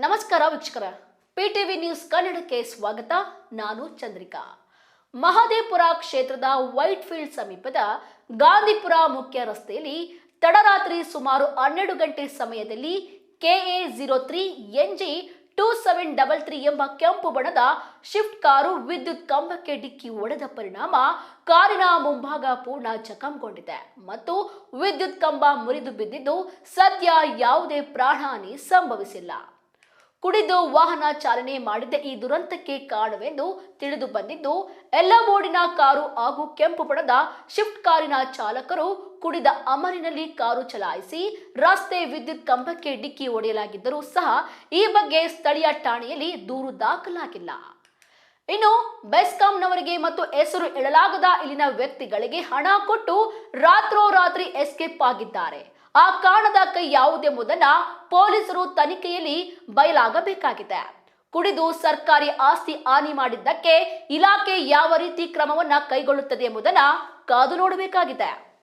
ನಮಸ್ಕಾರ ವೀಕ್ಷಕರ, ಪಿಟಿವಿ ನ್ಯೂಸ್ ಕನ್ನಡಕ್ಕೆ ಸ್ವಾಗತ. ನಾನು ಚಂದ್ರಿಕಾ. ಮಹದೇವಪುರ ಕ್ಷೇತ್ರದ ವೈಟ್ ಫೀಲ್ಡ್ ಸಮೀಪದ ಗಾಂಧಿಪುರ ಮುಖ್ಯ ರಸ್ತೆಯಲ್ಲಿ ತಡರಾತ್ರಿ ಸುಮಾರು 12 ಗಂಟೆ ಸಮಯದಲ್ಲಿ KA03 NG 2733 ಎಂಬ ಕೆಂಪು ಬಣ್ಣದ ಶಿಫ್ಟ್ ಕಾರು ವಿದ್ಯುತ್ ಕಂಬಕ್ಕೆ ಡಿಕ್ಕಿ ಹೊಡೆದ ಪರಿಣಾಮ ಕಾರಿನ ಮುಂಭಾಗ ಪೂರ್ಣ ಜಖಂಗೊಂಡಿದೆ ಮತ್ತು ವಿದ್ಯುತ್ ಕಂಬ ಮುರಿದು ಬಿದ್ದಿದ್ದು ಸದ್ಯ ಯಾವುದೇ ಪ್ರಾಣಹಾನಿ ಸಂಭವಿಸಿಲ್ಲ. ಕುಡಿದು ವಾಹನ ಚಾಲನೆ ಮಾಡಿದ್ದ ಈ ದುರಂತಕ್ಕೆ ಕಾರಣವೆಂದು ತಿಳಿದು ಬಂದಿದ್ದು, ಎಲ್ಲಮೋಡಿನ ಕಾರು ಹಾಗೂ ಕೆಂಪು ಬಣ್ಣದ ಶಿಫ್ಟ್ ಕಾರಿನ ಚಾಲಕರು ಕುಡಿದ ಅಮಲಿನಲ್ಲಿ ಕಾರು ಚಲಾಯಿಸಿ ರಸ್ತೆ ವಿದ್ಯುತ್ ಕಂಬಕ್ಕೆ ಡಿಕ್ಕಿ ಹೊಡೆಯಲಾಗಿದ್ದರೂ ಸಹ ಈ ಬಗ್ಗೆ ಸ್ಥಳೀಯ ಠಾಣೆಯಲ್ಲಿ ದೂರು ದಾಖಲಾಗಿಲ್ಲ. ಇನ್ನು ಬೆಸ್ಕಾಂನವರಿಗೆ ಮತ್ತು ಹೆಸರು ಹೇಳಲಾಗದ ಇಲ್ಲಿನ ವ್ಯಕ್ತಿಗಳಿಗೆ ಹಣ ಕೊಟ್ಟು ರಾತ್ರೋರಾತ್ರಿ ಎಸ್ಕೇಪ್ ಆಗಿದ್ದಾರೆ. ಆ ಕಾರಣದ ಕೈ ಯಾವುದೆಂಬುದನ್ನ ಪೊಲೀಸರು ತನಿಖೆಯಲ್ಲಿ ಬಯಲಾಗಬೇಕಾಗಿದೆ. ಕುಡಿದು ಸರ್ಕಾರಿ ಆಸ್ತಿ ಹಾನಿ ಮಾಡಿದ್ದಕ್ಕೆ ಇಲಾಖೆ ಯಾವ ರೀತಿ ಕ್ರಮವನ್ನ ಕೈಗೊಳ್ಳುತ್ತದೆ ಎಂಬುದನ್ನ ಕಾದು ನೋಡಬೇಕಾಗಿದೆ.